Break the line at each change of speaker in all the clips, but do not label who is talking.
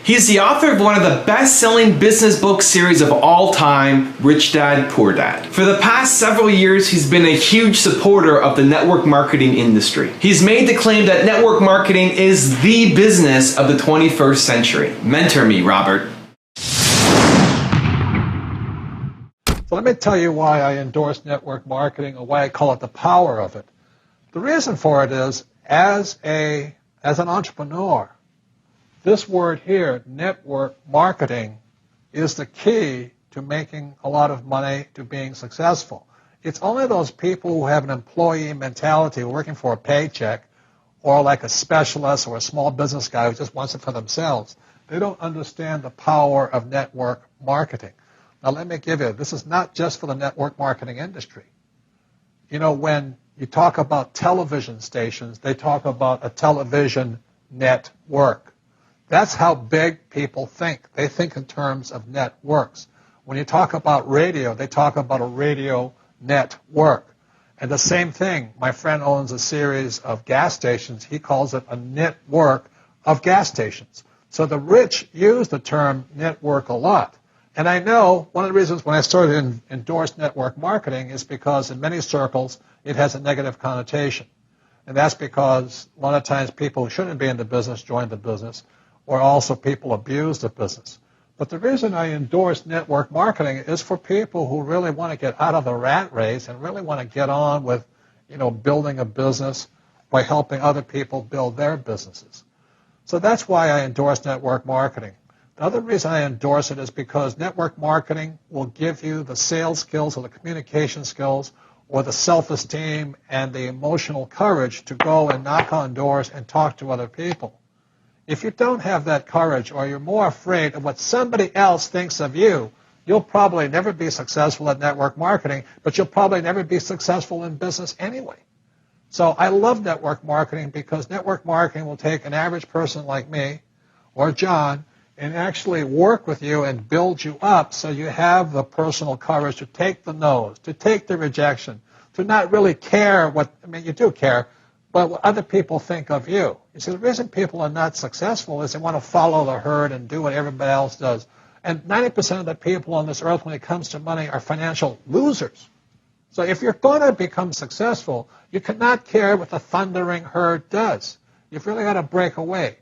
He's the author of one of the best-selling business book series of all time, Rich Dad, Poor Dad. For the past several years, he's been a huge supporter of the network marketing industry. He's made the claim that network marketing is the business of the 21st century. Mentor me, Robert.
So let me tell you why I endorse network marketing, or why I call it the power of it. The reason for it is, as an entrepreneur, this word here, network marketing, is the key to making a lot of money, to being successful. It's only those people who have an employee mentality, working for a paycheck, or like a specialist or a small business guy who just wants it for themselves. They don't understand the power of network marketing. Now let me give you, this is not just for the network marketing industry. You know, when you talk about television stations, they talk about a television network. That's how big people think. They think in terms of networks. When you talk about radio, they talk about a radio network. And the same thing, my friend owns a series of gas stations. He calls it a network of gas stations. So the rich use the term network a lot. And I know one of the reasons when I started to endorse network marketing is because in many circles it has a negative connotation. And that's because a lot of times people who shouldn't be in the business join the business, or also people abuse the business. But the reason I endorse network marketing is for people who really want to get out of the rat race and really want to get on with, building a business by helping other people build their businesses. So that's why I endorse network marketing. The other reason I endorse it is because network marketing will give you the sales skills or the communication skills or the self-esteem and the emotional courage to go and knock on doors and talk to other people. If you don't have that courage, or you're more afraid of what somebody else thinks of you, you'll probably never be successful at network marketing, but you'll probably never be successful in business anyway. So I love network marketing because network marketing will take an average person like me or John and actually work with you and build you up so you have the personal courage to take the no's, to take the rejection, to not really care you do care, but what other people think of you. You see, the reason people are not successful is they want to follow the herd and do what everybody else does. And 90% of the people on this earth when it comes to money are financial losers. So if you're going to become successful, you cannot care what the thundering herd does. You've really got to break away.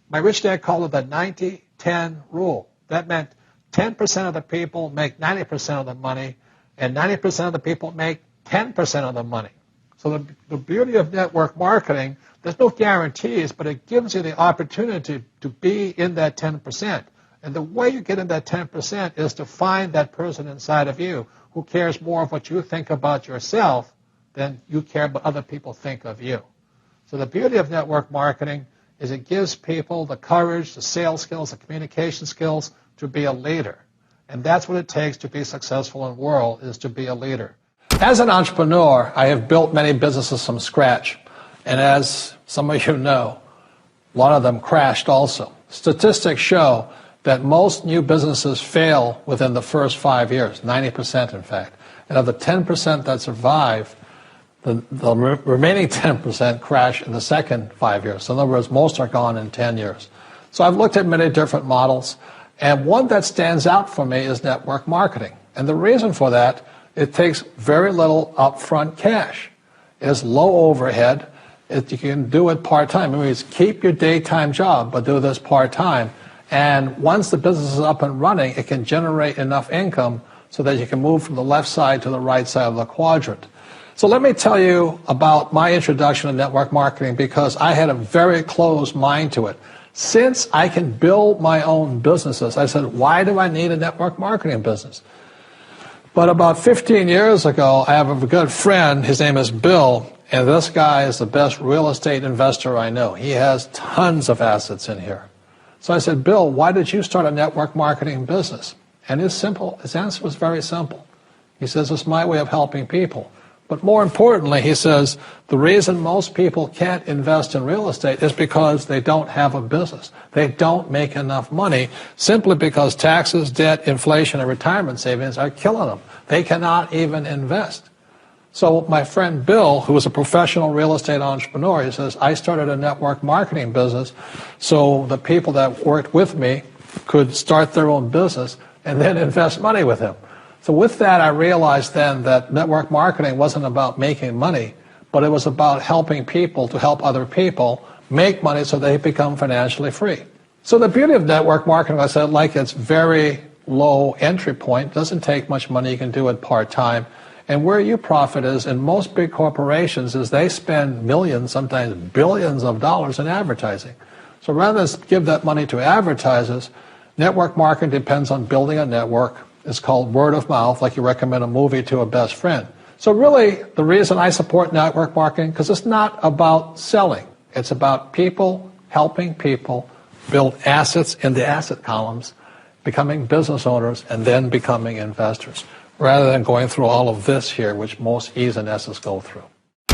My rich dad called it the 90-10 rule. That meant 10% of the people make 90% of the money, and 90% of the people make 10% of the money. So the beauty of network marketing, there's no guarantees, but it gives you the opportunity to be in that 10%. And the way you get in that 10% is to find that person inside of you who cares more of what you think about yourself than you care what other people think of you. So the beauty of network marketing is it gives people the courage, the sales skills, the communication skills to be a leader. And that's what it takes to be successful in the world, is to be a leader. As an entrepreneur, I have built many businesses from scratch. And as some of you know, a lot of them crashed also. Statistics show that most new businesses fail within the first 5 years, 90% in fact. And of the 10% that survive, the remaining 10% crash in the second 5 years. So in other words, most are gone in 10 years. So I've looked at many different models, and one that stands out for me is network marketing. And the reason for that, it takes very little upfront cash. It's low overhead. You can do it part-time. It means keep your daytime job, but do this part-time. And once the business is up and running, it can generate enough income so that you can move from the left side to the right side of the quadrant. So let me tell you about my introduction to network marketing, because I had a very closed mind to it. Since I can build my own businesses, I said, why do I need a network marketing business? But about 15 years ago, I have a good friend, his name is Bill, and this guy is the best real estate investor I know. He has tons of assets in here. So I said, Bill, why did you start a network marketing business? And his answer was very simple. He says, it's my way of helping people. But more importantly, he says, the reason most people can't invest in real estate is because they don't have a business. They don't make enough money simply because taxes, debt, inflation, and retirement savings are killing them. They cannot even invest. So my friend Bill, who is a professional real estate entrepreneur, he says, I started a network marketing business so the people that worked with me could start their own business and then invest money with him. So with that, I realized then that network marketing wasn't about making money, but it was about helping people to help other people make money so they become financially free. So the beauty of network marketing, I said, like it's very low entry point, doesn't take much money, you can do it part-time. And where you profit is in most big corporations is they spend millions, sometimes billions of dollars in advertising. So rather than give that money to advertisers, network marketing depends on building a network. It's called word of mouth, like you recommend a movie to a best friend. So really, the reason I support network marketing, because it's not about selling. It's about people helping people build assets in the asset columns, becoming business owners, and then becoming investors, rather than going through all of this here, which most E's and S's go through.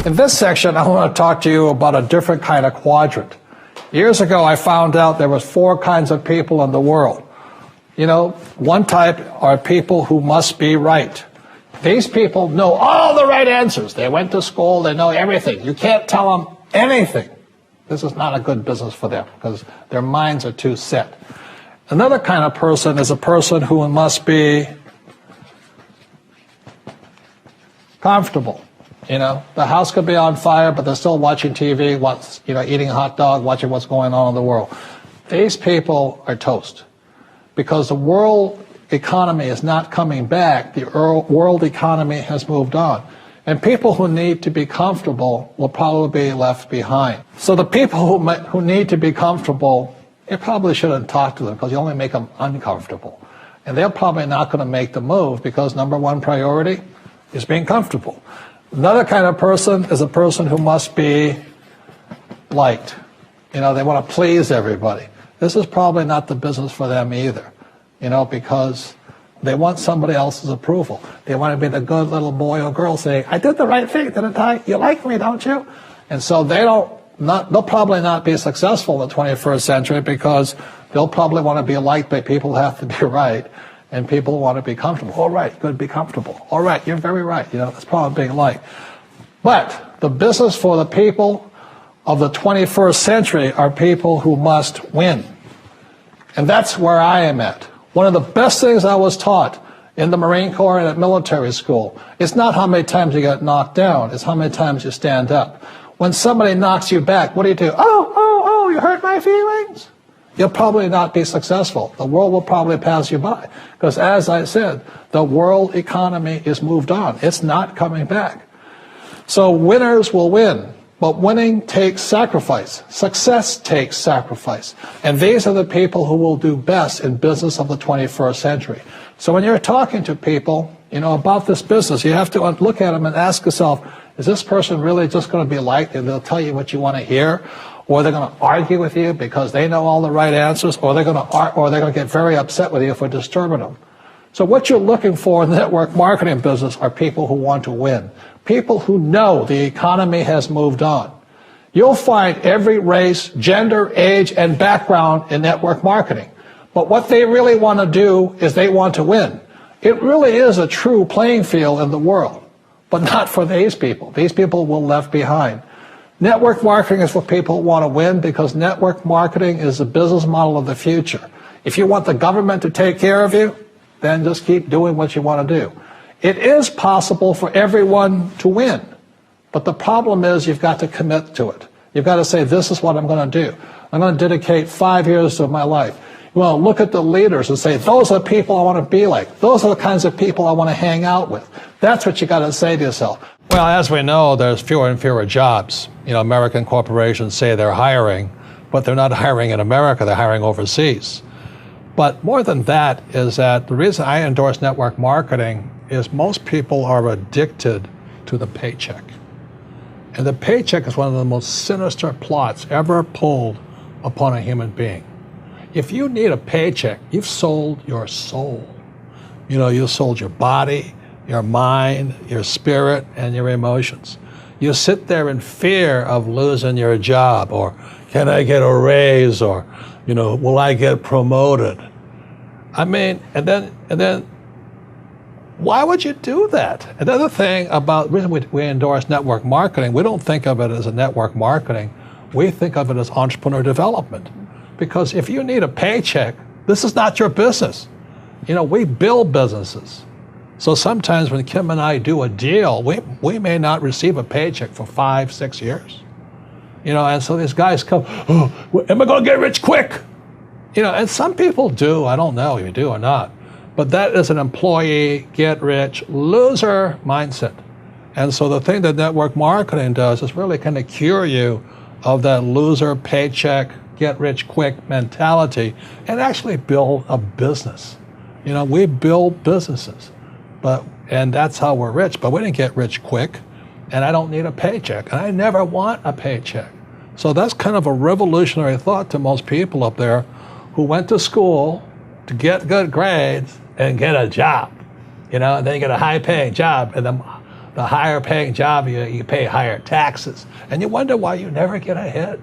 In this section, I want to talk to you about a different kind of quadrant. Years ago, I found out there was 4 kinds of people in the world. You know, one type are people who must be right. These people know all the right answers. They went to school, they know everything. You can't tell them anything. This is not a good business for them because their minds are too set. Another kind of person is a person who must be comfortable. You know, the house could be on fire, but they're still watching TV, eating a hot dog, watching what's going on in the world. These people are toast because the world economy is not coming back. The world economy has moved on. And people who need to be comfortable will probably be left behind. So the people who need to be comfortable, you probably shouldn't talk to them because you only make them uncomfortable. And they're probably not going to make the move because number one priority is being comfortable. Another kind of person is a person who must be liked. You know, they want to please everybody. This is probably not the business for them either, you know, because they want somebody else's approval. They want to be the good little boy or girl saying, I did the right thing, didn't I? You like me, don't you? And so they'll probably not be successful in the 21st century because they'll probably want to be liked by people who have to be right and people who want to be comfortable. All right, good, be comfortable. All right, you're very right. You know, that's probably being liked. But the business for the people of the 21st century are people who must win. And that's where I am at. One of the best things I was taught in the Marine Corps and at military school, it's not how many times you get knocked down, it's how many times you stand up. When somebody knocks you back, what do? Oh, you hurt my feelings? You'll probably not be successful. The world will probably pass you by. Because as I said, the world economy is moved on. It's not coming back. So winners will win. But winning takes sacrifice. Success takes sacrifice. And these are the people who will do best in business of the 21st century. So when you're talking to people, you know, about this business, you have to look at them and ask yourself, is this person really just going to be liked and they'll tell you what you want to hear? Or they're going to argue with you because they know all the right answers? Or they're going to get very upset with you if we're disturbing them? So what you're looking for in the network marketing business are people who want to win. People who know the economy has moved on. You'll find every race, gender, age, and background in network marketing. But what they really want to do is they want to win. It really is a true playing field in the world, but not for these people. These people will left behind. Network marketing is for people who want to win because network marketing is the business model of the future. If you want the government to take care of you, then just keep doing what you want to do. It is possible for everyone to win, but the problem is you've got to commit to it. You've got to say, this is what I'm going to do. I'm going to dedicate 5 years of my life. You want to look at the leaders and say, those are the people I want to be like. Those are the kinds of people I want to hang out with. That's what you got to say to yourself. Well, as we know, there's fewer and fewer jobs. You know, American corporations say they're hiring, but they're not hiring in America, they're hiring overseas. But more than that is that the reason I endorse network marketing is most people are addicted to the paycheck. And the paycheck is one of the most sinister plots ever pulled upon a human being. If you need a paycheck, you've sold your soul. You know, you sold your body, your mind, your spirit, and your emotions. You sit there in fear of losing your job, or can I get a raise, or, you know, will I get promoted? I mean, and then why would you do that? Another thing about the reason we endorse network marketing, we don't think of it as a network marketing. We think of it as entrepreneur development. Because if you need a paycheck, This is not your business. You know, we build businesses. So sometimes when Kim and I do a deal, we may not receive a paycheck for 5, 6 years. You know, and so these guys come, oh, am I going to get rich quick? You know, and some people do. I don't know if you do or not. But that is an employee, get rich, loser mindset. And so the thing that network marketing does is really kind of cure you of that loser paycheck, get rich quick mentality and actually build a business. You know, we build businesses, and that's how we're rich, but we didn't get rich quick, and I don't need a paycheck, and I never want a paycheck. So that's kind of a revolutionary thought to most people up there who went to school to get good grades and get a job. You know, and then you get a high-paying job, and the higher-paying job, you pay higher taxes, and you wonder why you never get ahead.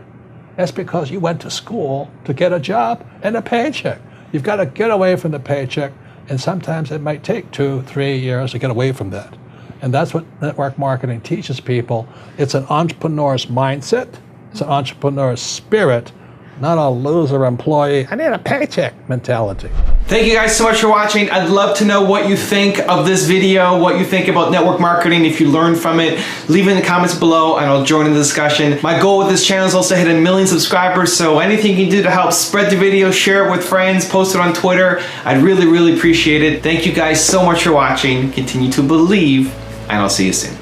That's because you went to school to get a job and a paycheck. You've got to get away from the paycheck, and sometimes it might take 2, 3 years to get away from that. And that's what network marketing teaches people. It's an entrepreneur's mindset. It's an entrepreneur's spirit, not a loser employee, I need a paycheck mentality.
Thank you guys so much for watching. I'd love to know what you think of this video, what you think about network marketing, if you learned from it. Leave it in the comments below and I'll join in the discussion. My goal with this channel is also to hit 1 million subscribers, so anything you can do to help spread the video, share it with friends, post it on Twitter, I'd really, really appreciate it. Thank you guys so much for watching. Continue to believe, and I'll see you soon.